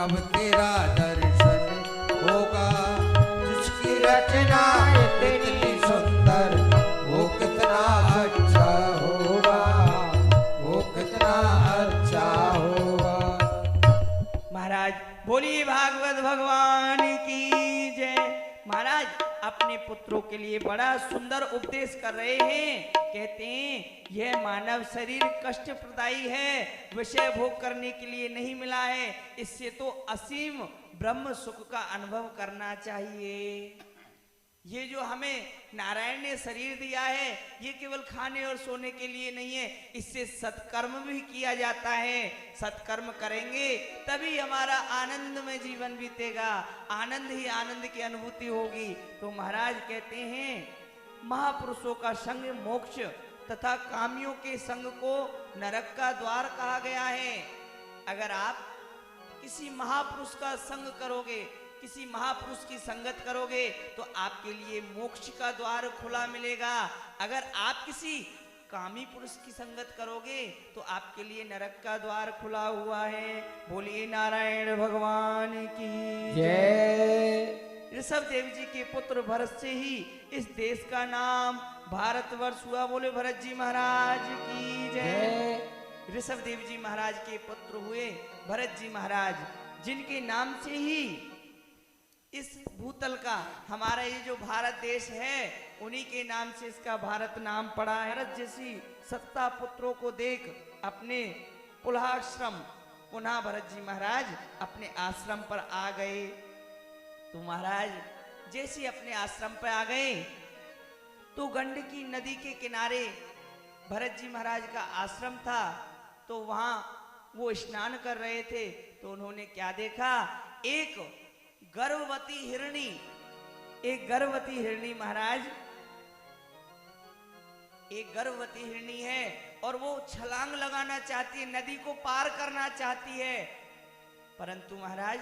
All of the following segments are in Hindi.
कब तेरा दर्शन होगा। जिसकी रचना इतनी सुंदर वो कितना अच्छा होगा, वो कितना अच्छा होगा। महाराज बोलिए भागवत भगवान की जय। महाराज अपने पुत्रों के लिए बड़ा सुंदर उपदेश कर रहे हैं। कहते हैं यह मानव शरीर कष्ट प्रदायी है, विषय भोग करने के लिए नहीं मिला है। इससे तो असीम ब्रह्म सुख का अनुभव करना चाहिए। ये जो हमें नारायण ने शरीर दिया है ये केवल खाने और सोने के लिए नहीं है, इससे सत्कर्म भी किया जाता है। सत्कर्म करेंगे तभी हमारा आनंद में जीवन बीतेगा, आनंद ही आनंद की अनुभूति होगी। तो महाराज कहते हैं महापुरुषों का संग मोक्ष तथा कामियों के संग को नरक का द्वार कहा गया है। अगर आप किसी महापुरुष का संग करोगे, किसी महापुरुष की संगत करोगे तो आपके लिए मोक्ष का द्वार खुला मिलेगा। अगर आप किसी कामी पुरुष की संगत करोगे तो आपके लिए नरक का द्वार खुला हुआ है। बोलिए नारायण भगवान की जय। ऋषभ देव जी के पुत्र भरत से ही इस देश का नाम भारतवर्ष हुआ। बोले भरत जी महाराज की जय। ऋषभ देव जी महाराज के पुत्र हुए भरत जी महाराज, जिनके नाम से ही इस भूतल का हमारा ये जो भारत देश है उन्हीं के नाम से इसका भारत नाम पड़ा है। भरत जैसी सत्ता पुत्रों को देख अपने पुलाश्रम पुनः भरत जी महाराज अपने आश्रम पर आ गए। तो महाराज जैसे अपने आश्रम पर आ गए तो गंडकी नदी के किनारे भरत जी महाराज का आश्रम था। तो वहां वो स्नान कर रहे थे तो उन्होंने क्या देखा, एक गर्भवती हिरणी महाराज, एक गर्भवती हिरणी है और वो छलांग लगाना चाहती है, नदी को पार करना चाहती है। परंतु महाराज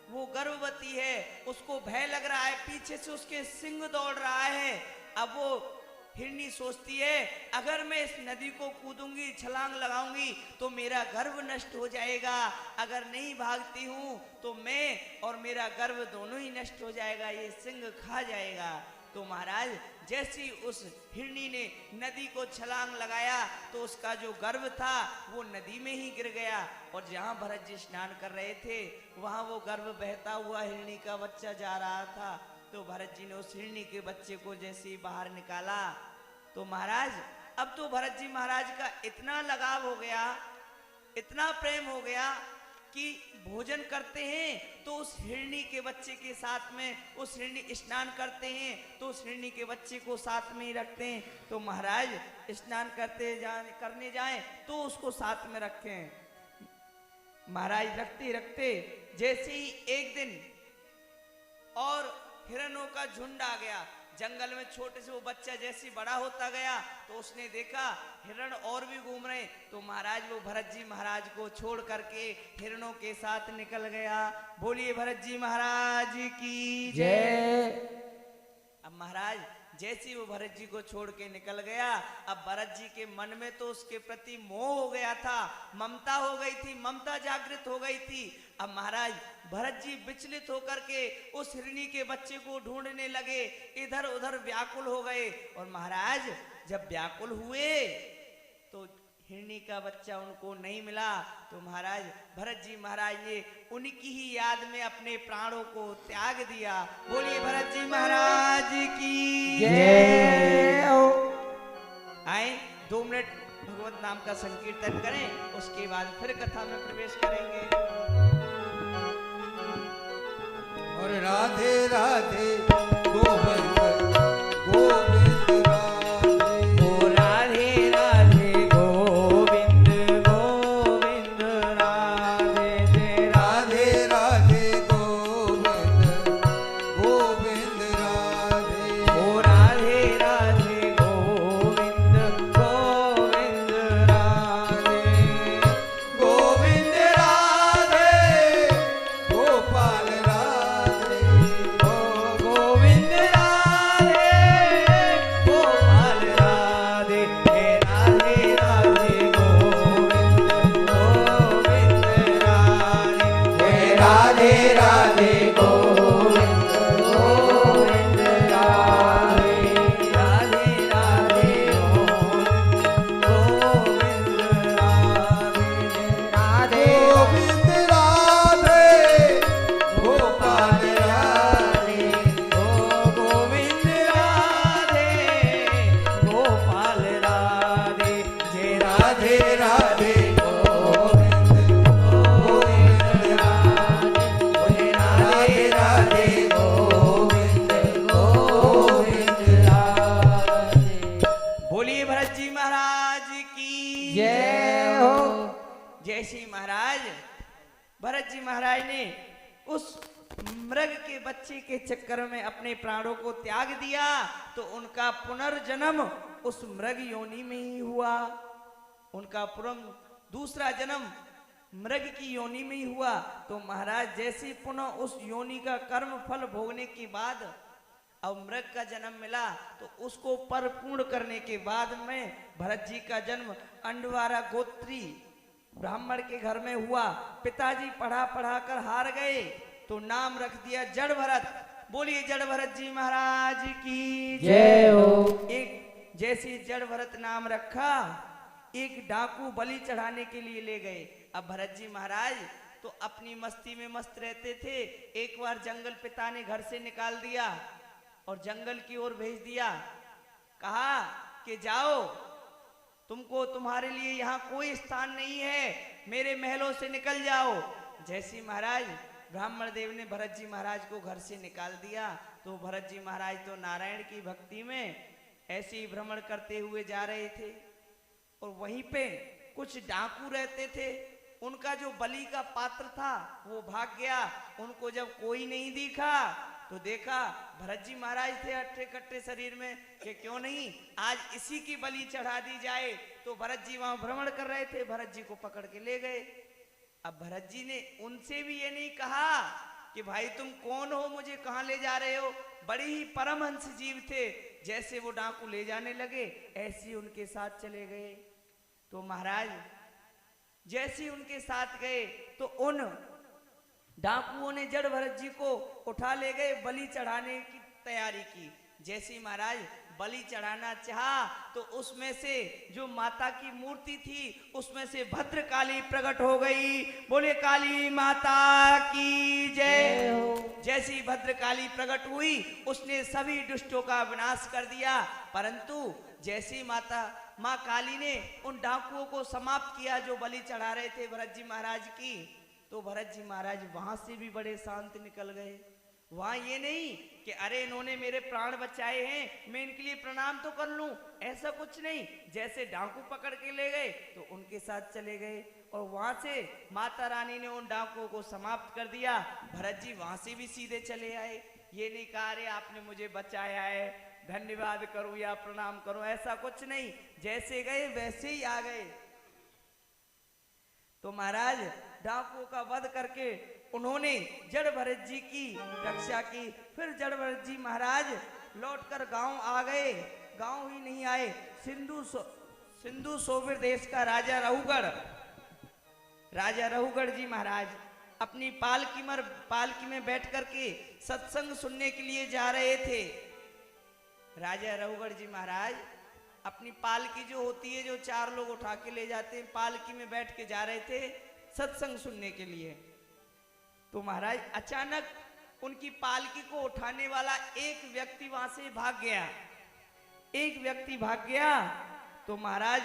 वो गर्भवती है, उसको भय लग रहा है, पीछे से उसके सिंह दौड़ रहा है। अब वो हिरणी सोचती है अगर मैं इस नदी को कूदूंगी, छलांग लगाऊंगी तो मेरा गर्भ नष्ट हो जाएगा, अगर नहीं भागती हूं तो मैं और मेरा गर्भ दोनों ही नष्ट हो जाएगा, ये सिंह खा जाएगा। तो महाराज जैसी उस हिरणी ने नदी को छलांग लगाया तो उसका जो गर्भ था वो नदी में ही गिर गया। और जहां भरत जी स्नान कर रहे थे वहां वो गर्भ बहता हुआ हिरणी का बच्चा जा रहा था। तो भरत जी ने उस हिरणी के बच्चे को जैसे ही बाहर निकाला तो महाराज अब तो भरत जी महाराज का इतना लगाव हो गया, इतना प्रेम हो गया कि भोजन करते हैं तो उस हिरणी के बच्चे के साथ में, उस हिरणी स्नान करते हैं तो उस हिरणी के बच्चे को साथ में ही रखते हैं। तो महाराज स्नान करने जाएं तो उसको साथ में रखें। महाराज रखते रखते जैसे ही एक दिन और हिरणों का झुंड आ गया जंगल में, छोटे से वो बच्चा जैसे बड़ा होता गया तो उसने देखा हिरण और भी घूम रहे। तो महाराज वो भरत जी महाराज को छोड़ करके हिरणों के साथ निकल गया। बोलिए भरत जी महाराज की जय। अब महाराज जैसे वो भरत जी को छोड़ के निकल गया, अब भरत जी के मन में तो उसके प्रति मोह हो गया था, ममता हो गई थी, ममता जागृत हो गई थी। अब महाराज भरत जी विचलित होकर के उस हिरणी के बच्चे को ढूंढने लगे, इधर उधर व्याकुल हो गए। और महाराज जब व्याकुल हुए तो हिरणी का बच्चा उनको नहीं मिला। तो महाराज भरत जी महाराज ने उनकी ही याद में अपने प्राणों को त्याग दिया। बोलिए भरत जी महाराज की जय। आए 2 मिनट भगवत नाम का संकीर्तन करें, उसके बाद फिर कथा में प्रवेश करेंगे। और राधे राधे गोविंद गोविंद गोविंद महाराज की जय हो। जैसे महाराज भरत जी महाराज ने उस मृग के बच्चे के चक्कर में अपने प्राणों को त्याग दिया तो उनका पुनर्जन्म उस मृग योनि में ही हुआ। उनका दूसरा जन्म मृग की योनि में ही हुआ। तो महाराज जैसे पुनः उस योनि का कर्म फल भोगने के बाद अब मृग का जन्म मिला तो उसको परिपूर्ण करने के बाद में भरत जी का जन्म अंडवारा गोत्री ब्राह्मण के घर में हुआ। पिताजी पढ़ा पढ़ा कर हार गए तो नाम रख दिया जड़ भरत। बोलिए जड़ भरत जी महाराज की जय हो। एक जैसे जड़ भरत नाम रखा एक डाकू बलि चढ़ाने के लिए ले गए। अब भरत जी महाराज तो अपनी मस्ती में मस्त रहते थे। एक बार जंगल पिता ने घर से निकाल दिया और जंगल की ओर भेज दिया। कहा कि जाओ, तुमको तुम्हारे लिए यहाँ कोई स्थान नहीं है, मेरे महलों से निकल जाओ। जैसी महाराज ब्राह्मण देव ने भरत जी महाराज को घर से निकाल दिया तो भरत जी महाराज तो नारायण की भक्ति में ऐसे ही भ्रमण करते हुए जा रहे थे और वहीं पे कुछ डाकू रहते थे। उनका जो बलि का पात्र था वो भाग गया। उनको जब कोई नहीं दिखा तो देखा भरत जी महाराज थे अट्ठे कट्टे शरीर में कि क्यों नहीं आज इसी की बलि चढ़ा दी जाए। तो भरत जी वहां भ्रमण कर रहे थे, भरत जी को पकड़ के ले गए। अब भरत जी ने उनसे भी ये नहीं कहा कि भाई तुम कौन हो, मुझे कहां ले जा रहे हो। बड़े ही परमहंस जीव थे, जैसे वो डाकू ले जाने लगे ऐसे उनके साथ चले गए। तो महाराज जैसे उनके साथ गए तो उन डाकुओं ने जड़ भरत जी को उठा ले गए, बलि चढ़ाने की तैयारी की। जैसे महाराज बलि चढ़ाना चाहा तो उसमें से जो माता की मूर्ति थी उसमें से भद्रकाली प्रकट हो गई। बोले काली माता की जय। जैसी भद्रकाली प्रकट हुई उसने सभी दुष्टों का विनाश कर दिया। परंतु जैसी माँ काली ने उन डाकुओं को समाप्त किया जो बलि चढ़ा रहे थे भरत जी महाराज की, तो भरत जी महाराज वहां से भी बड़े शांत निकल गए। वहां ये नहीं कि अरे इन्होंने मेरे प्राण बचाए हैं मैं इनके लिए प्रणाम तो कर लूं, ऐसा कुछ नहीं। जैसे डाकू पकड़ के ले गए तो उनके साथ चले गए और वहां से माता रानी ने उन डाकुओं को समाप्त कर दिया। भरत जी वहां से भी सीधे चले आए। ये नहीं कहा अरे आपने मुझे बचाया है धन्यवाद करूं या प्रणाम करूं, ऐसा कुछ नहीं। जैसे गए वैसे ही आ गए। तो महाराज डाकुओं का वध करके उन्होंने जड़ भरत जी की रक्षा की। फिर जड़ भरत जी महाराज लौटकर गांव आ गए। गांव ही नहीं आए, सिंधु सोबिर देश का राजा रहुगढ़ जी महाराज अपनी पालकी में बैठ करके सत्संग सुनने के लिए जा रहे थे। राजा रहुगढ़ जी महाराज अपनी पालकी जो होती है, जो 4 लोग उठा के ले जाते हैं, पालकी में बैठ के जा रहे थे सत्संग सुनने के लिए। तो महाराज अचानक उनकी पालकी को उठाने वाला एक व्यक्ति वहां से भाग गया। तो महाराज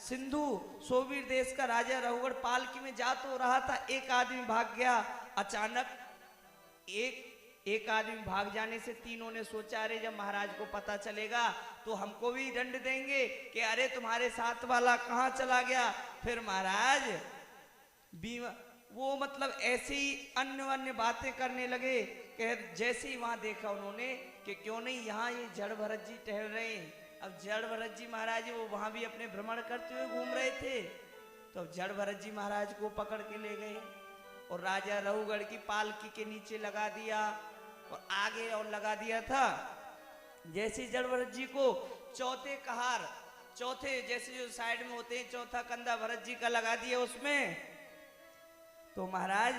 सिंधु सोबीर देश का राजा रहुगढ़ पालकी में जा तो रहा था, एक आदमी भाग गया। अचानक एक आदमी भाग जाने से तीनों ने सोचा अरे जब महाराज को पता चलेगा तो हमको भी दंड देंगे कि अरे तुम्हारे साथ वाला कहाँ चला गया। फिर महाराज वो मतलब ऐसे ही अन्य बातें करने लगे कि जैसे ही वहां देखा उन्होंने कि क्यों नहीं यहाँ ये जड़ भरत जी टहल रहे हैं। अब जड़ भरत जी महाराज वो वहां भी अपने भ्रमण करते हुए घूम रहे थे। तो जड़ भरत जी महाराज को पकड़ के ले गए और राजा रहुगढ़ की पालकी के नीचे लगा दिया और आगे और लगा दिया था। जैसे जड़ भरत जी को चौथे जैसे जो साइड में होते हैं चौथा कंधा भरत जी का लगा दिया उसमें। तो महाराज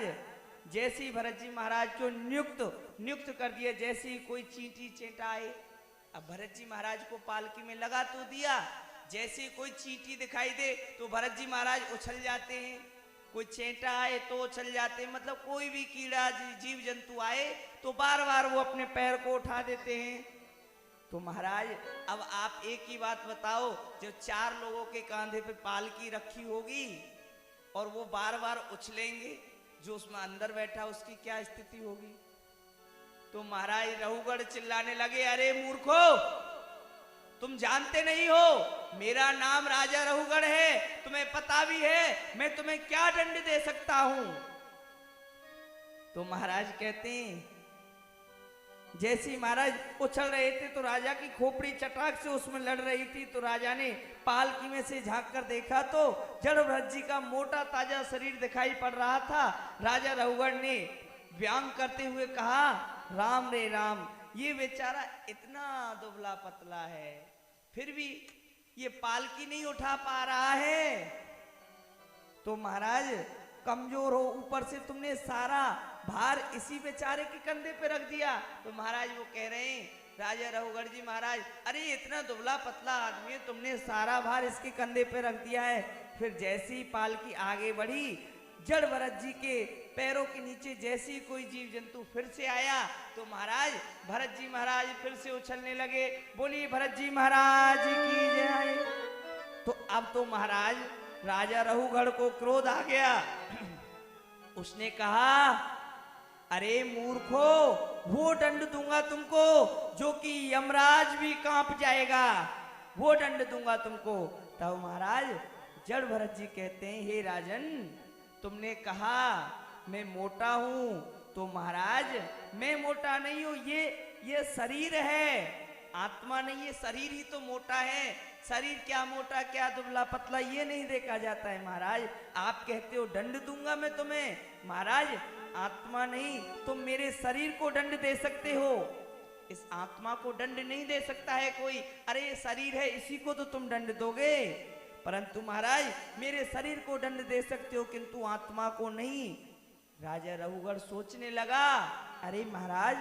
जैसे ही भरत जी महाराज को नियुक्त कर दिया, जैसे ही कोई चींटी चेंटा आए। अब भरत जी महाराज को पालकी में लगा तो दिया, जैसे ही कोई चींटी दिखाई दे तो भरत जी महाराज उछल जाते हैं, कोई चेंटा आए तो उछल जाते हैं। मतलब कोई भी कीड़ा जीव जंतु आए तो बार बार वो अपने पैर को उठा देते हैं। तो महाराज अब आप एक ही बात बताओ, जो 4 लोगों के कांधे पे पालकी रखी होगी और वो बार बार उछलेंगे, जो उसमें अंदर बैठा उसकी क्या स्थिति होगी। तो महाराज रहुगढ़ चिल्लाने लगे अरे मूर्खो, तुम जानते नहीं हो मेरा नाम राजा रहुगढ़ है, तुम्हें पता भी है मैं तुम्हें क्या दंड दे सकता हूं। तो महाराज कहते हैं जैसे महाराज उछल रहे थे तो राजा की खोपड़ी चटाक से उसमें लड़ रही थी, तो राजा ने पालकी में से झांक कर देखा तो जड़भरत जी का मोटा ताजा शरीर दिखाई पड़ रहा था। राजा रहुगढ़ ने व्यंग करते हुए कहा, राम रे राम, ये बेचारा इतना दुबला पतला है, फिर भी ये पालकी नहीं उठा पा रहा है। तो महाराज कमजोर हो, ऊपर से तुमने सारा भार इसी बेचारे के कंधे पे रख दिया। तो महाराज वो कह रहे हैं राजा रहुगढ़ जी, महाराज अरे इतना दुबला पतला आदमी है, तुमने सारा भार इसके कंधे पे रख दिया है। फिर जैसी ही पालकी आगे बढ़ी, जड़भरत जी के पैरों के नीचे जैसे ही कोई जीव जंतु फिर से आया तो महाराज भरत जी महाराज फिर से उछलने लगे। बोलिए भरत जी महाराज की जय। तो अब तो महाराज राजा रहुगढ़ को क्रोध आ गया। उसने कहा, अरे मूर्खो, वो दंड दूंगा तुमको जो कि यमराज भी कांप जाएगा, वो दंड दूंगा तुमको। तब महाराज जड़भरत जी कहते हैं, हे राजन, तुमने कहा मैं मोटा हूं, तो महाराज मैं मोटा नहीं हूं, ये शरीर है, आत्मा नहीं, ये शरीर ही तो मोटा है। शरीर क्या मोटा क्या दुबला पतला ये नहीं देखा जाता है महाराज। आप कहते हो दंड दूंगा मैं तुम्हें, महाराज आत्मा नहीं, तुम मेरे शरीर को दंड दे सकते हो, इस आत्मा को दंड नहीं दे सकता है कोई। अरे ये शरीर है, इसी को तो तुम दंड दोगे, परंतु महाराज मेरे शरीर को दंड दे सकते हो किंतु आत्मा को नहीं। राजा रहुगढ़ सोचने लगा, अरे महाराज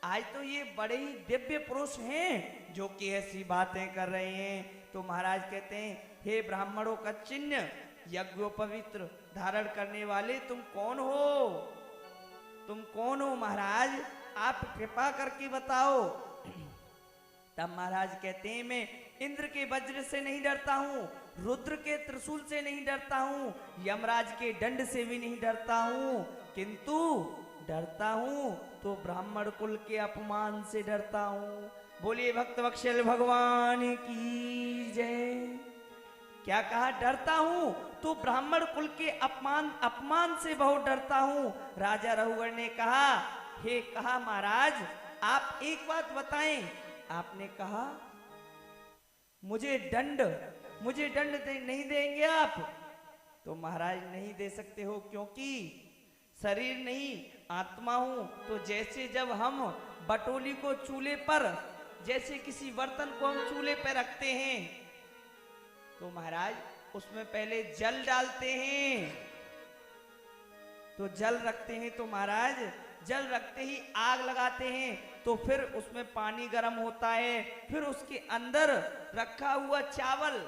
आज तो ये बड़े ही दिव्य पुरुष हैं जो कि ऐसी बातें कर रहे हैं। तो महाराज कहते हैं, हे ब्राह्मणों का चिन्ह, यज्ञोपवित्र धारण करने वाले तुम कौन हो? तुम कौन हो महाराज? आप कृपा करके बताओ। तब महाराज कहते हैं, मैं इंद्र के वज्र से नहीं डरता हूँ, रुद्र के त्रिशूल से नहीं डरता हूँ, यमराज के दंड से भी नहीं डरता हूँ, किंतु डरता हूँ तो ब्राह्मण कुल के अपमान से डरता हूँ। बोलिए भक्त वत्सल भगवान की जय। क्या कहा? डरता हूँ तो ब्राह्मण कुल के अपमान से बहुत डरता हूँ। राजा रहुगढ़ ने कहा, हे कहा महाराज आप एक बात बताएं। आपने कहा मुझे दंड नहीं देंगे आप? तो महाराज नहीं दे सकते हो, क्योंकि शरीर नहीं आत्मा हूं। तो जैसे जब हम बटोली को चूल्हे पर, जैसे किसी बर्तन को हम चूल्हे पर रखते हैं तो महाराज उसमें पहले जल डालते हैं, तो जल रखते हैं, तो महाराज जल रखते ही आग लगाते हैं, तो फिर उसमें पानी गर्म होता है, फिर उसके अंदर रखा हुआ चावल,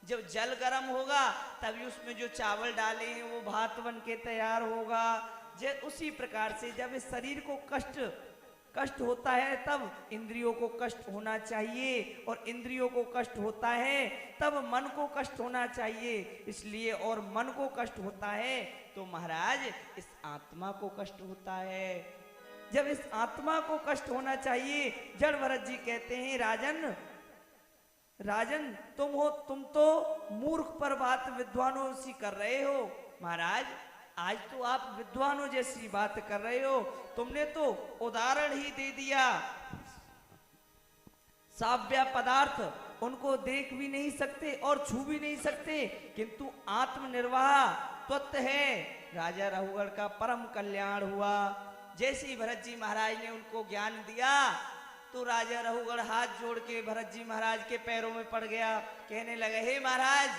जब जल गर्म होगा तभी उसमें जो चावल डाले हैं वो भात बन के तैयार होगा। उसी प्रकार से जब इस शरीर को कष्ट होता है तब इंद्रियों को कष्ट होना चाहिए, और इंद्रियों को कष्ट होता है तब मन को कष्ट होना चाहिए। इसलिए और मन को कष्ट होता है तो महाराज इस आत्मा को कष्ट होता है। जब इस आत्मा को कष्ट होना चाहिए, जड़भरत जी कहते हैं, राजन तुम तो मूर्ख पर बात विद्वानों सी कर रहे हो। महाराज आज तो आप विद्वानों जैसी बात कर रहे हो, तुमने तो उदाहरण ही दे दिया। साव्य पदार्थ उनको देख भी नहीं सकते और छू भी नहीं सकते, किंतु आत्मनिर्वाह तत्व है। राजा रहुगढ़ का परम कल्याण हुआ। जैसे ही भरत जी महाराज ने उनको ज्ञान दिया तो राजा रहुगढ़ हाथ जोड़ के भरत जी महाराज के पैरों में पड़ गया, कहने लगे, हे महाराज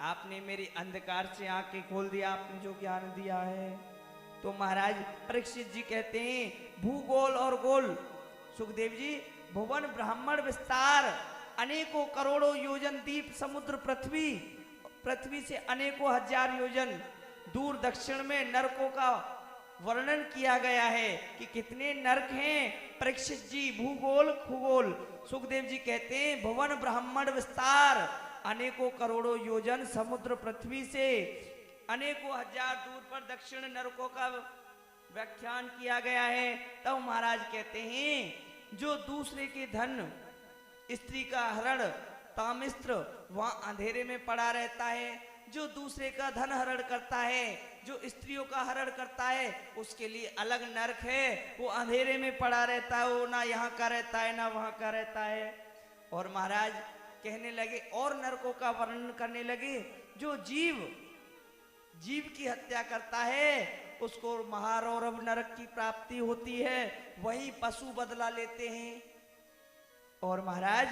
आपने मेरी अंधकार से आंखें खोल दिया, आपने जो ज्ञान दिया है। तो महाराज परीक्षित जी कहते हैं, भूगोल और गोल, सुखदेव जी, भुवन ब्राह्मण विस्तार, अनेकों करोड़ों योजन दीप समुद्र पृथ्वी से अनेकों हजार योजन दूर दक्षिण में नरकों का वर्णन किया गया है कि कितने नरक हैं। परीक्षित जी भूगोल खगोल, सुखदेव जी कहते हैं भुवन ब्राह्मण विस्तार, अनेकों करोड़ों योजन समुद्र पृथ्वी से अनेकों हजार दूर पर दक्षिण नरकों का व्याख्यान किया गया है। तब महाराज कहते हैं, जो दूसरे के धन स्त्री का हरण तामिस्त्र वहां अंधेरे में पड़ा रहता है। जो दूसरे का धन हरण करता है, जो स्त्रियों का हरण करता है, उसके लिए अलग नरक है। वो अंधेरे में पड़ा रहता है, वो ना यहाँ का रहता है ना वहां का रहता है। और महाराज कहने लगे और नरकों का वर्णन करने लगे। जो जीव की हत्या करता है उसको महारौरव नरक की प्राप्ति होती है, वहीं पशु बदला लेते हैं। और महाराज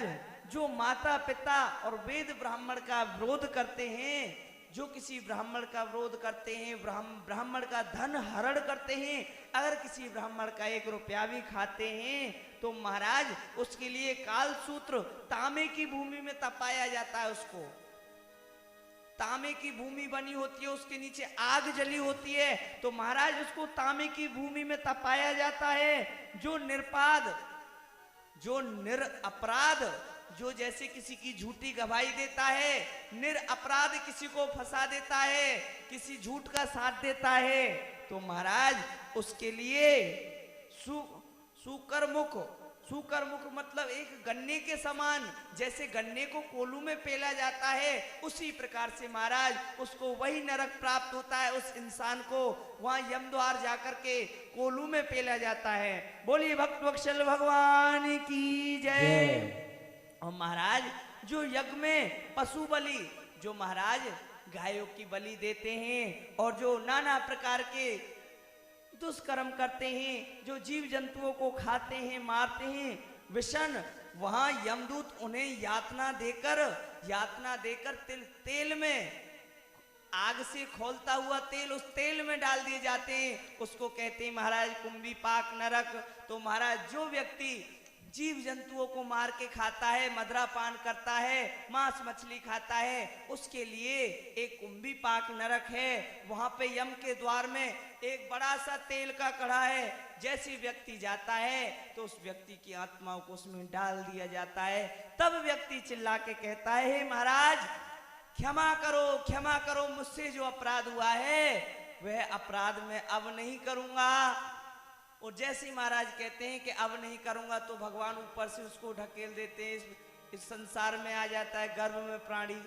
जो माता पिता और वेद ब्राह्मण का विरोध करते हैं, जो किसी ब्राह्मण का विरोध करते हैं, ब्राह्मण का धन हरण करते हैं, अगर किसी ब्राह्मण का 1 रुपया भी खाते हैं तो महाराज उसके लिए कालसूत्र तांबे की भूमि में तपाया जाता है। उसको तांबे की भूमि बनी होती है, उसके नीचे आग जली होती है, तो महाराज उसको तांबे की भूमि में तपाया जाता है। जो निरपाद, जो निरअपराध, जो जैसे किसी की झूठी गवाही देता है, निरअपराध किसी को फंसा देता है, किसी झूठ का साथ देता है, तो महाराज उसके लिए सुकरमुख मतलब एक गन्ने के समान, जैसे गन्ने को कोलू में पेला जाता है, उसी प्रकार से महाराज उसको वही नरक प्राप्त होता है। उस इंसान को वहां यमद्वार जाकर के कोलू में पेला जाता है। बोलिए भक्त वत्सल भगवान की जय। और महाराज जो यज्ञ में पशु बलि, जो महाराज गायों की बलि देते हैं और जो नाना प्रकार के दुष्कर्म करते हैं, जो जीव जंतुओं को खाते हैं, मारते हैं, विषण, वहां यमदूत उन्हें यातना देकर तेल में, आग से खौलता हुआ तेल उस तेल में डाल दिए जाते हैं। उसको कहते हैं महाराज कुंभी पाक नरक। तो महाराज जो व्यक्ति जीव जंतुओं को मार के खाता है, मदरा पान करता है, मांस मछली खाता है, उसके लिए एक कुंभी पाक नरक है। वहां पे यम के द्वार में एक बड़ा सा तेल का कड़ा है। जैसे व्यक्ति जाता है तो उस व्यक्ति की आत्मा को उसमें डाल दिया जाता है। तब व्यक्ति चिल्ला के कहता है, हे महाराज क्षमा करो, मुझसे जो अपराध हुआ है वह अपराध मैं अब नहीं करूंगा। और जैसे महाराज कहते हैं कि अब नहीं करूंगा, तो भगवान ऊपर से उसको ढकेल देते हैं, इस संसार में आ जाता है गर्भ में प्राणी।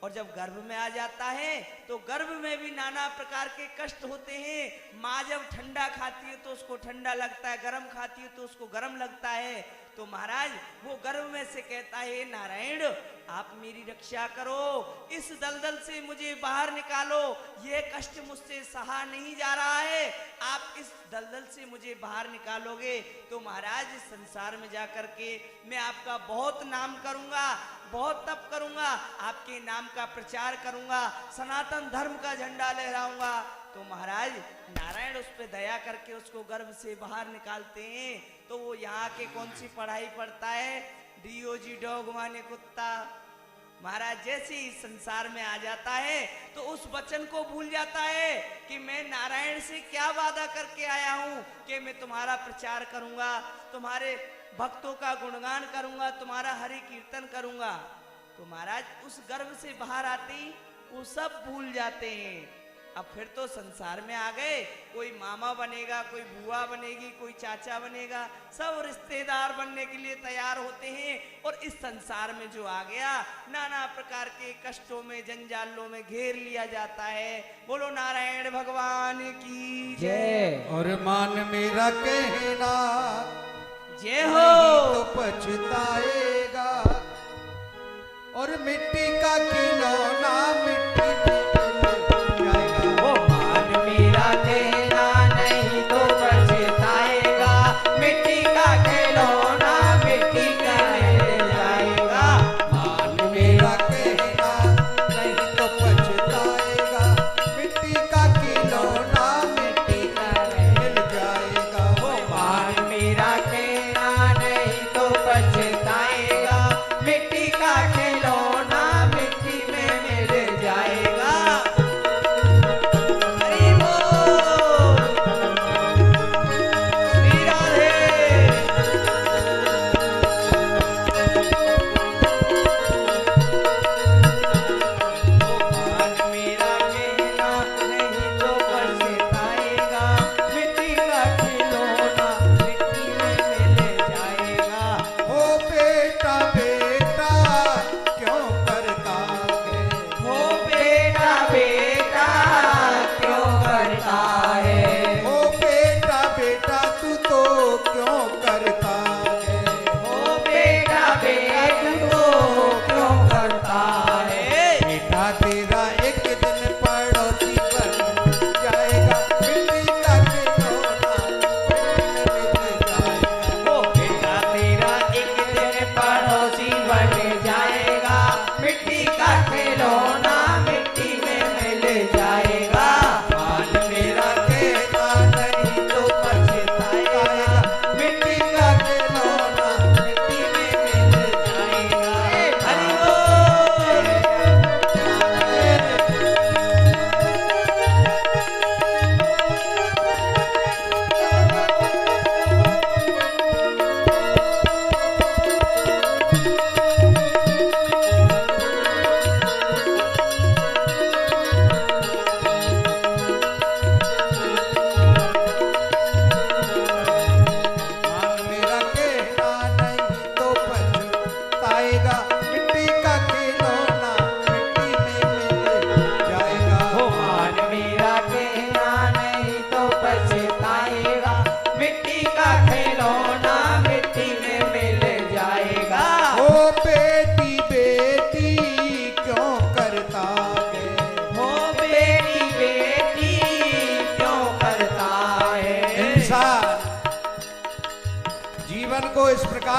और जब गर्भ में आ जाता है तो गर्भ में भी नाना प्रकार के कष्ट होते हैं। माँ जब ठंडा खाती है तो उसको ठंडा लगता है, गर्म खाती है तो उसको गर्म लगता है। तो महाराज वो गर्भ में से कहता है, नारायण आप मेरी रक्षा करो, इस दलदल से मुझे बाहर निकालो, ये कष्ट मुझसे सहा नहीं जा रहा है, आप इस दलदल से मुझे बाहर निकालोगे तो महाराज इस संसार में जाकर के मैं आपका बहुत नाम करूंगा, बहुत तप करूंगा, आपके नाम का प्रचार करूंगा, सनातन धर्म का झंडा लहराऊंगा। तो महाराज नारायण उस पर दया करके उसको गर्भ से बाहर निकालते हैं। तो वो यहाँ के कौन सी पढ़ाई पढ़ता है, डीओजी डॉग माने कुत्ता। महाराज जैसे ही संसार में आ जाता है तो उस वचन को भूल जाता है कि मैं नारायण से क्या वादा करके आया हूँ कि मैं तुम्हारा प्रचार करूंगा, तुम्हारे भक्तों का गुणगान करूंगा, तुम्हारा हरि कीर्तन करूंगा। तो महाराज उस गर्भ से बाहर आते ही वो सब भूल जाते हैं। अब फिर तो संसार में आ गए, कोई मामा बनेगा, कोई बुआ बनेगी, कोई चाचा बनेगा, सब रिश्तेदार बनने के लिए तैयार होते हैं। और इस संसार में जो आ गया नाना प्रकार के कष्टों में, जंजालों में घेर लिया जाता है। बोलो नारायण भगवान की जय। और मान मेरा कहना जय हो तो पछताएगा, और मिट्टी का खिलौना मिट्टी पछताएगा, मिट्टी का खिलौना मिट्टी में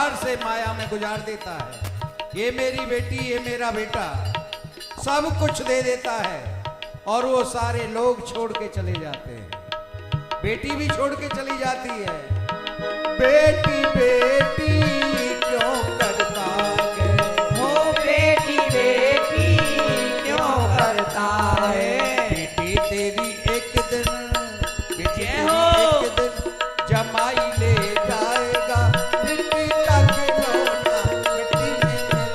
प्यार से माया में गुजार देता है। ये मेरी बेटी, ये मेरा बेटा, सब कुछ दे देता है और वो सारे लोग छोड़ के चले जाते हैं। बेटी भी छोड़ के चली जाती है। बेटी बेटी क्यों करता है, हो बेटी बेटी क्यों करता है। बेटी तेरी एक दिन, बेटी जय तेरी हो। एक दिन जमाई ले जाएगा। मिट्टी का खिलौना मिट्टी में मिल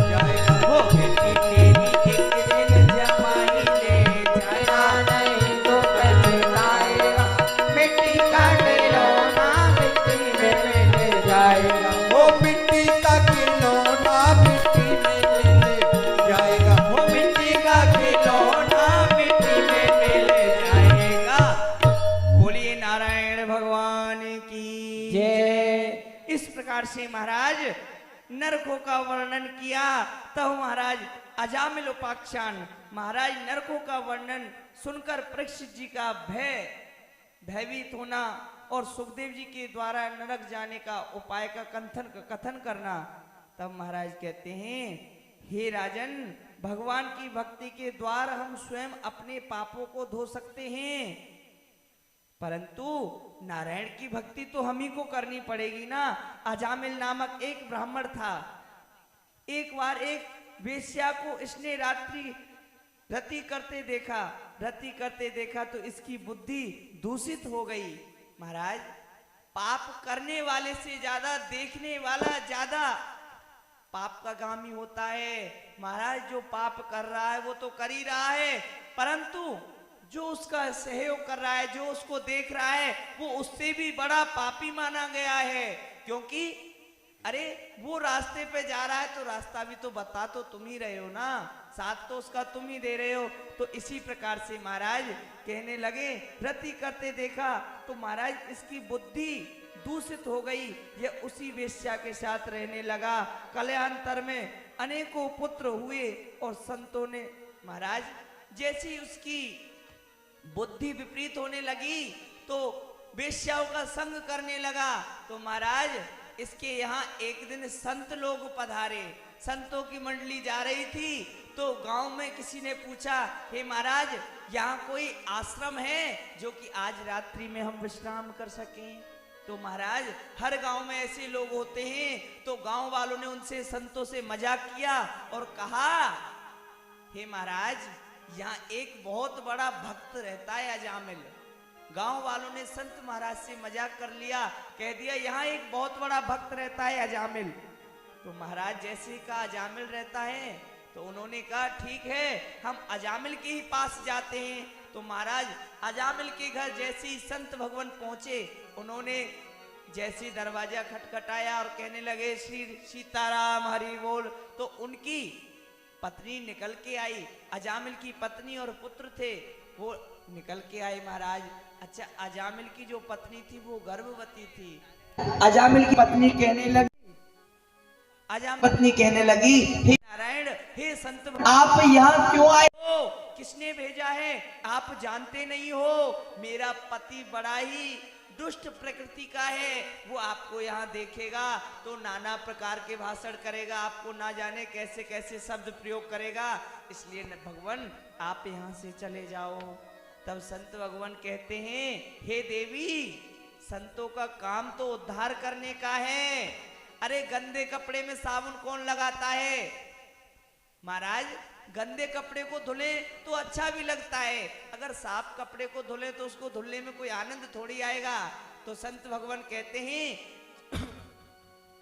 जाएगा। हो बेटी तेरी एक दिन जमाई ले जाएगा, नहीं तो पछताएगा। मिट्टी का खिलौना मिट्टी में मिल जाएगा। वो मिट्टी का खिलौना मिट्टी में मिल जाएगा। वो मिट्टी का खिलौना मिट्टी में मिल जाएगा। बोलिए नारायण भगवान की जय। इस प्रकार से महाराज नरकों का वर्णन किया। तब महाराज अजामिल उपाख्यान, महाराज नरकों का वर्णन सुनकर परीक्षित जी का भयभीत होना और सुखदेव जी के द्वारा नरक जाने का उपाय का कथन करना। तब महाराज कहते हैं, हे राजन, भगवान की भक्ति के द्वारा हम स्वयं अपने पापों को धो सकते हैं, परंतु नारायण की भक्ति तो हम ही को करनी पड़ेगी ना। अजामिल नामक एक ब्राह्मण था। एक बार एक वेश्या को इसने रति करते देखा तो इसकी बुद्धि दूषित हो गई। महाराज, पाप करने वाले से ज्यादा देखने वाला ज्यादा पाप का गामी होता है। महाराज, जो पाप कर रहा है वो तो कर ही रहा है, परंतु जो उसका सहयोग कर रहा है, जो उसको देख रहा है, वो उससे भी बड़ा पापी माना गया है। क्योंकि अरे वो रास्ते पे जा रहा है तो रास्ता भी तो बता तो तुम ही रहे हो ना, साथ तो उसका तुम ही दे रहे हो। तो इसी प्रकार से महाराज कहने लगे, रति करते देखा तो महाराज इसकी बुद्धि दूषित हो गई। यह उसी वेश्या के साथ रहने लगा। कल्याणतर में अनेकों पुत्र हुए और संतों ने, महाराज जैसी उसकी बुद्धि विपरीत होने लगी तो वेश्याओं का संग करने लगा। तो महाराज इसके यहाँ एक दिन संत लोग पधारे। संतों की मंडली जा रही थी तो गांव में किसी ने पूछा, हे महाराज, यहाँ कोई आश्रम है जो कि आज रात्रि में हम विश्राम कर सकें? तो महाराज हर गांव में ऐसे लोग होते हैं। तो गांव वालों ने उनसे, संतों से मजाक किया और कहा, हे महाराज, यहाँ एक बहुत बड़ा भक्त रहता है अजामिल। गांव वालों ने संत महाराज से मजाक कर लिया, कह दिया यहाँ एक बहुत बड़ा भक्त रहता है अजामिल। तो महाराज जैसे कहा अजामिल रहता है तो उन्होंने कहा ठीक है, हम अजामिल के ही पास जाते हैं। तो महाराज अजामिल के घर जैसे ही संत भगवान पहुंचे, उन्होंने जैसे दरवाजा खटखटाया और कहने लगे, श्री सीताराम हरि बोल। तो उनकी पत्नी निकल के आई। अजामिल की पत्नी और पुत्र थे, वो निकल के आए महाराज। अच्छा, अजामिल की जो पत्नी थी वो गर्भवती थी। अजामिल की पत्नी कहने लगी, हे नारायण, हे संत, आप यहाँ क्यों आए हो? किसने भेजा है? आप जानते नहीं हो मेरा पति बड़ा ही दुष्ट प्रकृति का है। वो आपको यहाँ देखेगा तो नाना प्रकार के भाषण करेगा, आपको ना जाने कैसे कैसे शब्द प्रयोग करेगा। इसलिए भगवान आप यहाँ से चले जाओ। तब संत भगवान कहते हैं, हे देवी, संतों का काम तो उद्धार करने का है। अरे गंदे कपड़े में साबुन कौन लगाता है? महाराज गंदे कपड़े को धुले तो अच्छा भी लगता है, अगर साफ कपड़े को धुले तो उसको धुलने में कोई आनंद थोड़ी आएगा। तो संत भगवान कहते हैं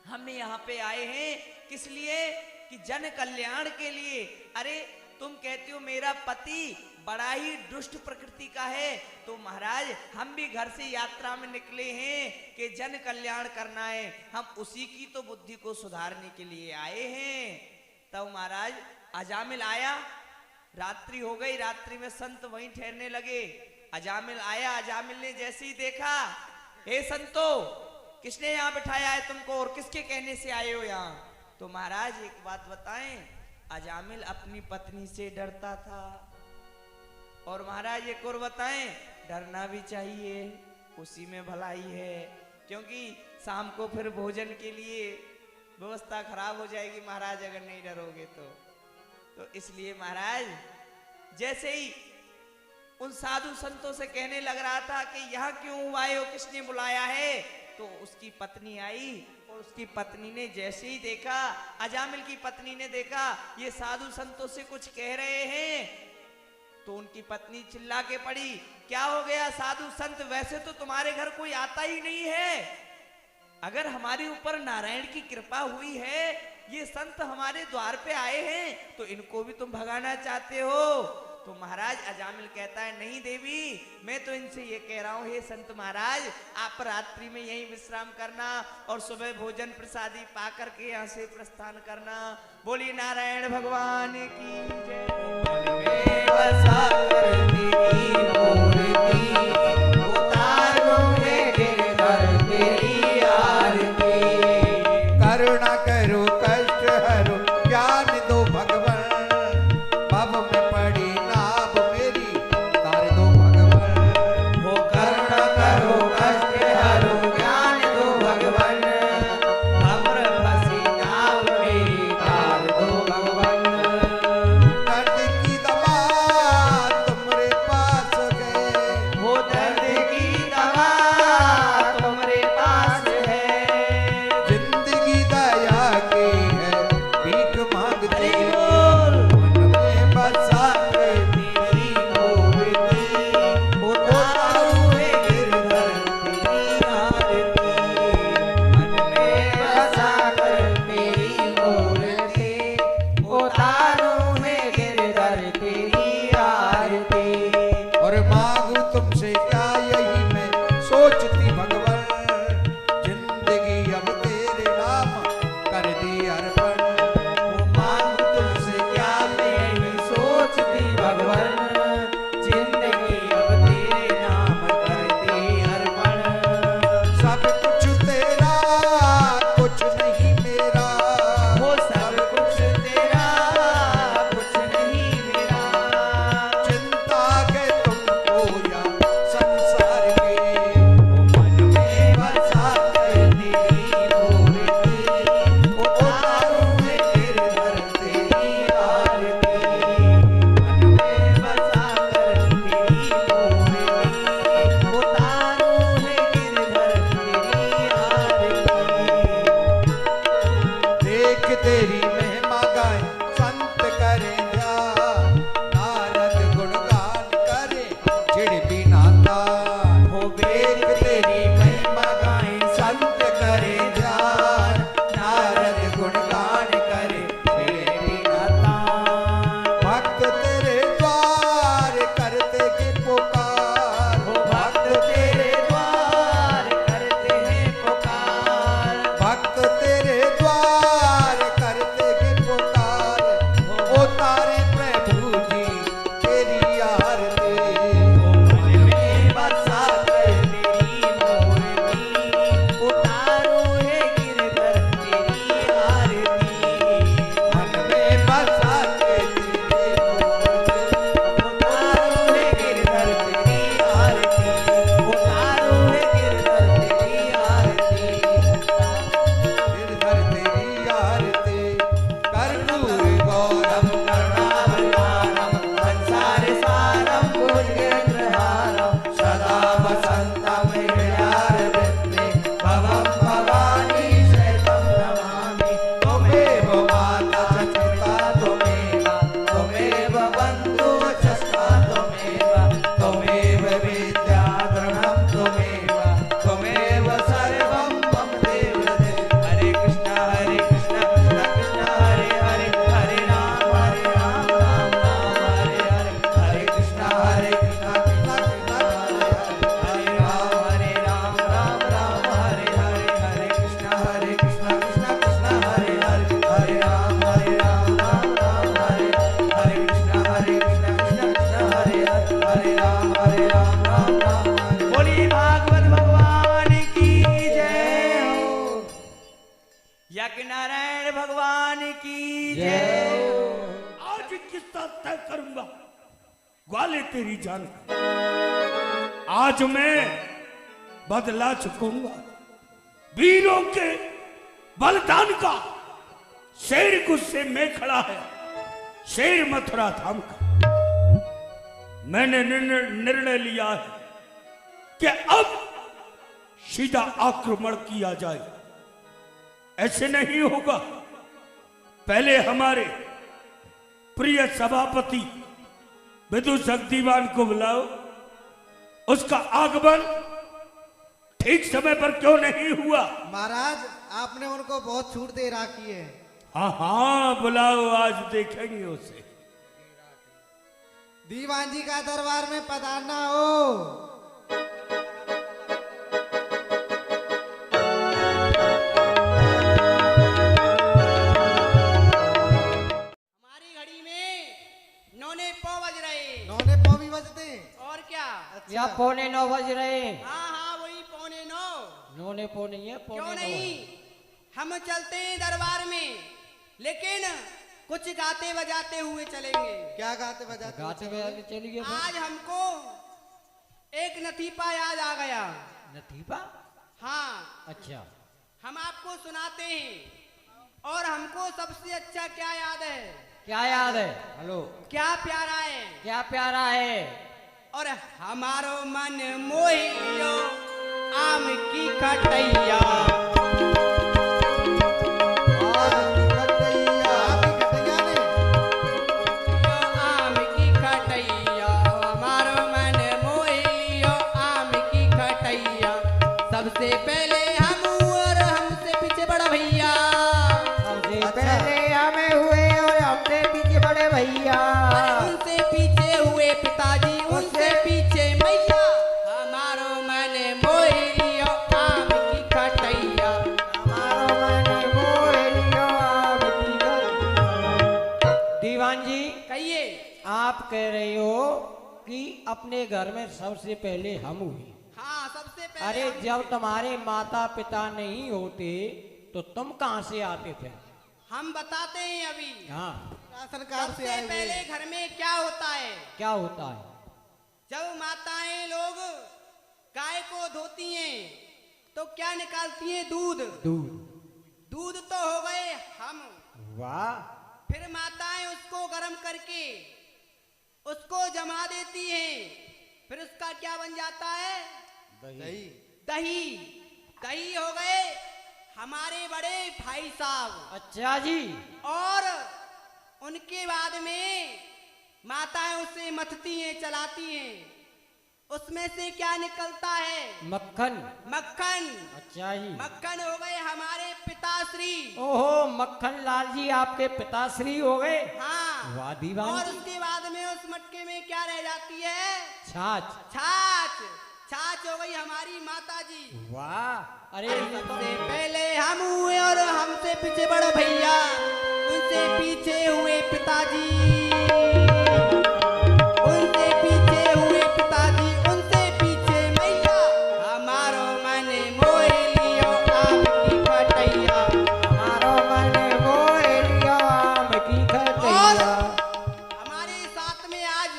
हम यहाँ पे आए हैं किस लिए? कि जन कल्याण के लिए। अरे तुम कहते हो मेरा पति बड़ा ही दुष्ट प्रकृति का है, तो महाराज हम भी घर से यात्रा में निकले हैं कि जन कल्याण करना है, हम उसी की तो बुद्धि को सुधारने के लिए आए हैं। तब महाराज अजामिल आया, रात्रि हो गई, रात्रि में संत वहीं ठहरने लगे। अजामिल आया, अजामिल ने जैसे ही देखा, हे संतो, किसने यहाँ बिठाया है तुमको और किसके कहने से आए हो यहाँ? तो महाराज एक बात बताएं, अजामिल अपनी पत्नी से डरता था। और महाराज एक और बताएं, डरना भी चाहिए, उसी में भलाई है। क्योंकि शाम को फिर भोजन के लिए व्यवस्था खराब हो जाएगी महाराज, अगर नहीं डरोगे तो इसलिए महाराज जैसे ही उन साधु संतों से कहने लग रहा था कि यहाँ क्यों आए हो, किसने बुलाया है, तो उसकी पत्नी आई और उसकी पत्नी ने जैसे ही देखा, अजामिल की पत्नी ने देखा ये साधु संतों से कुछ कह रहे हैं, तो उनकी पत्नी चिल्ला के पड़ी, क्या हो गया साधु संत, वैसे तो तुम्हारे घर कोई आता ही नहीं है, अगर हमारे ऊपर नारायण की कृपा हुई है, ये संत हमारे द्वार पे आए हैं, तो इनको भी तुम भगाना चाहते हो। तो महाराज अजामिल कहता है, नहीं देवी, मैं तो इनसे ये कह रहा हूं, हे संत महाराज, आप रात्रि में यहीं विश्राम करना और सुबह भोजन प्रसादी पा करके यहाँ से प्रस्थान करना। बोली नारायण भगवान की जय। करुणा करो कष्ट हरो ज्ञान दो भगवान, भव में पड़ी नाभ मेरी तार दो भगवान। हो करुणा करो कष्ट हरो ज्ञान दो भगवान, भव फंसी नाव मेरी तार दो भगवान। दर्द की दवा तुम्हारे पास गए, हो दर्द की दवा तुम्हारे पास है, जिंदगी दया की है भीख मांगते बोल। मन में बसा के तेरी मूर्ति उतारू है गिरधर तेरी आरती, मन में बसा कर तेरी मूर्ति उतारू है गिरधर तेरी आरती। और मांगू तुमसे क्या यही मैं सोचती भगवान, जिंदगी अब तेरे नाम कर दी अर्पण। मांग तुमसे क्या मैं सोचती भगवान, जिंदगी अब तेरे नाम कर दी अर्पण। सब कुछ तेरा कुछ नहीं मेरा, वो सब कुछ तेरा कुछ नहीं मेरा, चिंता के तुमको या संसार की। मन में बसा कर तेरी मूर्ति उतारू है गिरधर तेरी आरती, मन में बसा कर तेरी मूर्ति उतारू है गिरधर तेरी आरती। देख तेरी महिमा गाए संत करे ध्यान, नारद गुणगान करे चिड़ भी नाता। हो देख तेरी महिमा गाए संत करे ध्यान, नारद गुणगान करे चिड़े बिनाता। भक्त तेरे द्वार करते के पुकार, हो भक्त तेरे द्वार करते हैं पुकार, भक्त तेरे द्वार करते के पुकार। ओ तारे प्रभु जी तेरी आरती, मन में बसा कर तेरी मूर्ति उतारू है गिरधर तेरी आरती, मन में बसा के तेरे उतारू है गिरधर तेरी आरती, उतारू है गिरधर तेरी आरती। गिरधर तेरी आरती। कर्पूर गौरम करुणावतारम संसार सारम भुजगेन्द्रहारम, सदा वसंतम हृदयारविंदे भवं भवानी शैतं नमामि। त्वमेव माता च पिता त्वमेव, त्वमेव बन्धुः च सखा त्वमेव, त्वमेव विद्या द्रढं त्वमेव, त्वमेव सर्वं मम देव देव। हरे कृष्ण कृष्ण कृष्ण हरे हरे, हरे राम राम हरे हरे, हरे कृष्ण कृष्ण कृष्ण हरे राम राम हरे हरे, हरे कृष्ण कृष्ण कृष्ण हरे हरे, हरे राम राम हरे हरे कृष्ण कृष्ण कृष्ण हरे हरे, हरे राम राम हरे। बोलिए भागवत भगवान की जय हो, यज्ञ नारायण भगवान की जय हो। आज किस्सा तय करूंगा ग्वाले तेरी जान का। आज मैं बदला चुकूंगा, वीरों के बलिदान का शेर गुस्से में खड़ा है, शेर मथुरा धाम का। मैंने निर्णय लिया है कि अब सीधा आक्रमण किया जाए। ऐसे नहीं होगा, पहले हमारे प्रिय सभापति विदूषक दीवान को बुलाओ। उसका आगमन ठीक समय पर क्यों नहीं हुआ? महाराज, आपने उनको बहुत छूट दे रखी है। हाँ हाँ, बुलाओ, आज देखेंगे उसे। दीवान जी का दरबार में पधारना हो। हमारी घड़ी में 9:09 बज रहे। 9 भी बजते हैं। और क्या? अच्छा। या 9:15 बज रहे हैं। हाँ हाँ, वही 9:15। 9:15 नहीं है, क्यों 9:15 नहीं? हम चलते हैं दरबार में, लेकिन कुछ गाते बजाते हुए चलेंगे। क्या गाते बजाते? गाते बजाते चलिए। आज हमको एक नतीपा याद आ गया। नतीबा? हाँ, अच्छा। हम आपको सुनाते हैं। और हमको सबसे अच्छा क्या याद है? क्या याद है? हेलो, क्या प्यारा है? क्या प्यारा है? और हमारो मन मोहियो आम की खटैया। आम की खटैया, हमारो मन मोहियो आम की खटैया। सबसे पहले हम और हमसे पीछे बड़ा भैया। सबसे पहले हमें हुए और हमसे पीछे बड़े भैया। उनसे पीछे हुए पिताजी, उनसे पीछे मैया। हमारो मन मोहियो आम की खटैया। हमारो मन मोह लियो आम की खटैया। दीवान जी, कहिए। आप कह रहे हो कि अपने घर में सबसे पहले हम हुए। हाँ, सबसे पहले अरे हम- जब तुम्हारे माता पिता नहीं होते तो तुम कहाँ से आते थे? हम बताते हैं अभी। हाँ, सरकार से सबसे आए हुए। पहले घर में क्या होता है? क्या होता है? जब माताएं लोग गाय को धोती हैं तो क्या निकालती हैं? दूध। दूध। दूध तो हो गए हम। वाह। फिर माताएं उसको गर्म करके उसको जमा देती हैं। फिर उसका क्या बन जाता है? दही। दही। दही हो गए हमारे बड़े भाई साहब। अच्छा जी। और उनके बाद में माताएं उसे मथती हैं, चलाती हैं। उसमें से क्या निकलता है? मक्खन। मक्खन। अच्छा जी। मक्खन हो गए हमारे पिताश्री। ओहो, मक्खन लाल जी आपके पिताश्री हो गए। हाँ। वाह दीवान और जी। उसके बाद में उस मटके में क्या रह जाती है? छाछ। छाछ। छाछ हो गई हमारी माता जी। वाह। अरे ये तो सबसे पहले हम हुए और हमसे पीछे बड़ा भैया, उनसे पीछे हुए पिताजी। उनसे पीछे हुए पिताजी, उनसे पीछे मैया। हमारो मन मोह लियो आम की खटैया। हमारो मन मोह लियो आम की खटैया। हमारे साथ में आज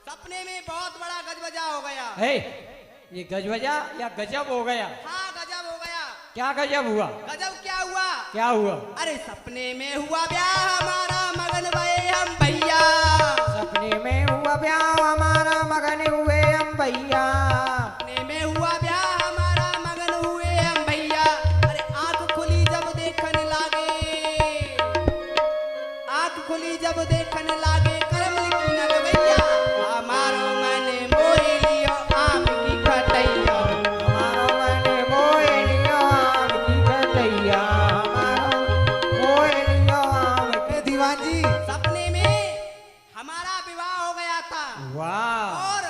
सपने में बहुत बड़ा गजबजा हो गया। हे, ये गजबजा या गजब हो गया? हाँ, गजब हो गया। क्या गजब हुआ? गजब क्या हुआ? क्या हुआ? अरे सपने में हुआ ब्याह हमारा, मगन भये हम भैया। सपने में हुआ ब्याह हमारा, मगन हुए हम भैया। सपने में हुआ ब्याह हमारा, मगन हुए हम भैया। अरे आंख खुली जब देखने लागे, आंख खुली जब देखने लागे, करम लिखी न गवैया। हमारो मन मोह लियो आम की खटैया। हमारो मन मोह लियो आम की खटैया। हमारो मोह लियो आम की। ए दीवान जी, सपने में हमारा विवाह हो गया था। वाह। और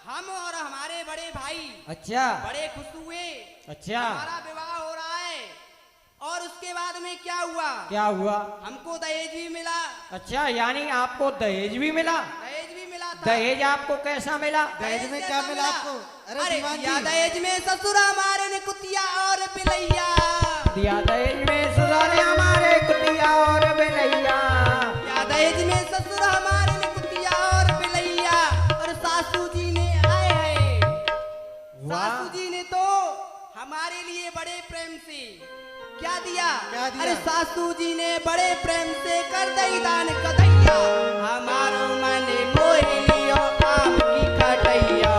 हम और हमारे बड़े भाई अच्छा। बड़े खुश हुए। अच्छा। हमारा विवाह हो रहा है। और उसके बाद में क्या हुआ? क्या हुआ? हमको दहेज भी मिला। अच्छा, यानी आपको दहेज भी मिला? दहेज भी मिला था। दहेज आपको कैसा मिला? दहेज में कैसा क्या मिला आपको? अरे अरे दीवान दिया जी। दहेज में ससुर हमारे ने कुतिया और पिलैया। दिया दहेज में सुधारे हमारे कुतिया और बिलैया। दिया दहेज में ससुर हमारे ने कुतिया और पिलैया। और सासू जी ने आए हैं, वाह। सासू जी ने तो हमारे लिए बड़े प्रेम से क्या दिया? क्या दिया? अरे सासू जी ने बड़े प्रेम से कर दई दान कदैया, हमारो मन मोह लियो आम की खटैया।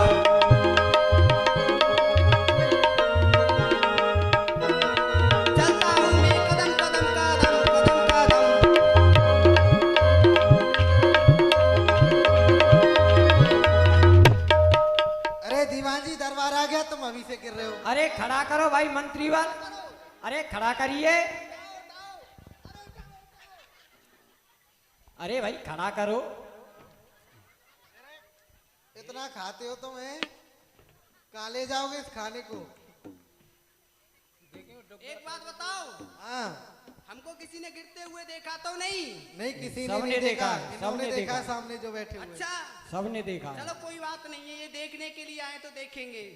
चलता हूँ मैं कदम कदम कदम कदम कदम। अरे दीवान जी दरबार आ गया, तुम अभी से गिर रहे हो। अरे खड़ा करो भाई मंत्रीवर, अरे खड़ा करिए। अरे भाई खड़ा करो। इतना खाते हो तुम हैं, कहाँ ले जाओगे इस खाने को? एक बात बताओ, हाँ, हमको किसी ने गिरते हुए देखा तो नहीं? नहीं किसी ने सबने नहीं देखा, देखा, इन्होंने सबने देखा देखा। सामने जो बैठे हुए। अच्छा सबने देखा है। चलो कोई बात नहीं है, ये देखने के लिए आए तो देखेंगे।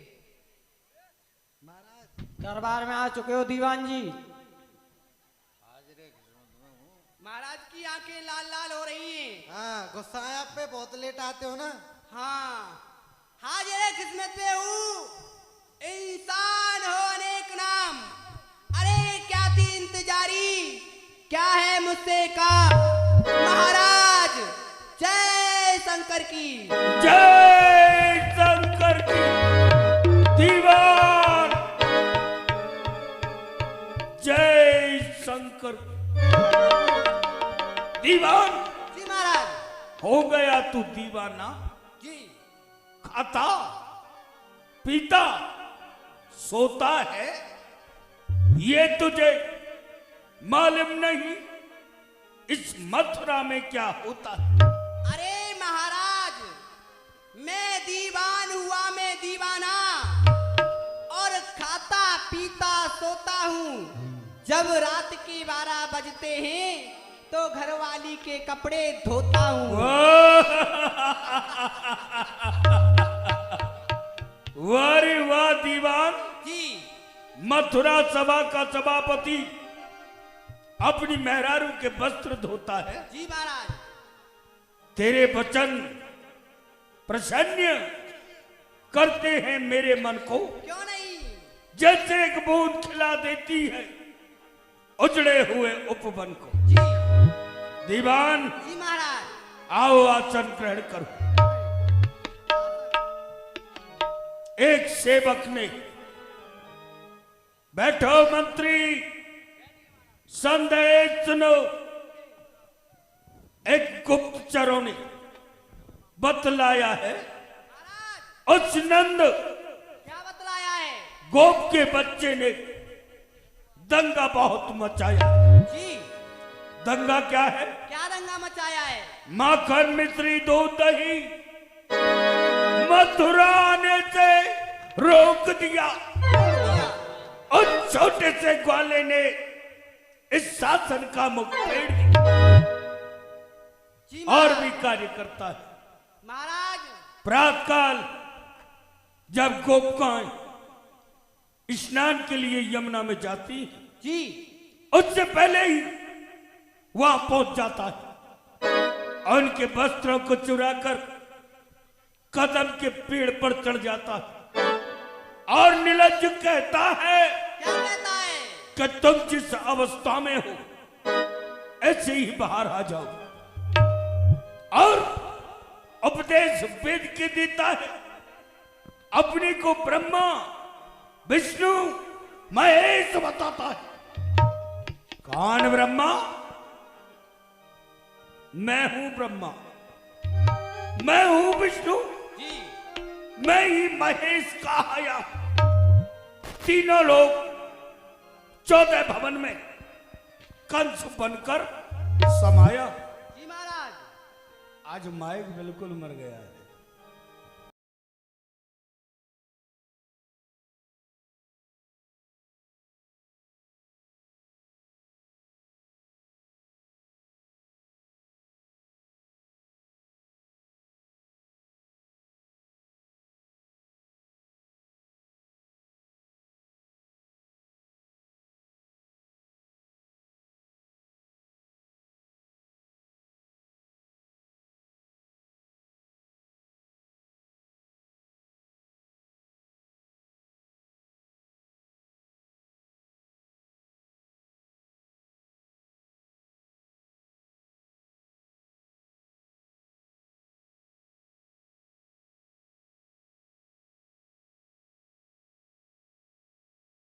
दरबार में आ चुके हो दीवान जी। महाराज की आंखें लाल लाल हो रही हैं। हाँ, गुस्सा है आप पे, बहुत लेट आते हो ना। हाँ हाजिर किस्मत पे हूँ, इंसान हो अनेक नाम। अरे क्या थी इंतजारी, क्या है मुझसे का महाराज। जय शंकर की। जय शंकर की। दीवान जय शंकर। दीवान जी महाराज। हो गया तू दीवाना? जी खाता पीता सोता है, ये तुझे मालूम नहीं इस मथुरा में क्या होता है? अरे महाराज, मैं दीवान हुआ, मैं दीवाना, और खाता पीता सोता हूँ। जब रात के 12 बजते हैं तो घरवाली के कपड़े धोता हूँ। वाह रे वाह दीवान। जी मथुरा सभा का सभापति अपनी मेहरारू के वस्त्र धोता है। जी महाराज। तेरे वचन प्रसन्न करते हैं मेरे मन को, क्यों नहीं। जैसे एक बूंद खिला देती है उजड़े हुए उपवन को। जी दीवान जी महाराज। आओ आसन ग्रहण करो। एक सेवक ने, बैठो मंत्री, संदेश सुनो। एक गुप्तचरों ने बतलाया है उस नंद क्या बतलाया है? गोप के बच्चे ने दंगा बहुत मचाया। जी दंगा क्या है? क्या दंगा मचाया है? माखन मिश्री दूध दही मथुरा आने से रोक दिया। और छोटे से ग्वाले ने इस शासन का मुख फेर दिया। जी और महाराज। भी कार्य करता है। महाराज। प्रातःकाल जब गोपिकाएं स्नान के लिए यमुना में जाती हैं, जी उससे पहले ही वहां पहुंच जाता है और उनके वस्त्रों को चुराकर कदम के पेड़ पर चढ़ जाता है और निलज्ज कहता है क्या कहता है? कि तुम जिस अवस्था में हो ऐसे ही बाहर आ जाओ, और उपदेश वेद के देता है। अपने को ब्रह्मा विष्णु महेश बताता है। कौन ब्रह्मा? मैं हूं ब्रह्मा, मैं हूं विष्णु, मैं ही महेश का आया। तीनों लोग 14 भवन में कंस बनकर समाया। जी महाराज। आज माइक बिल्कुल मर गया है।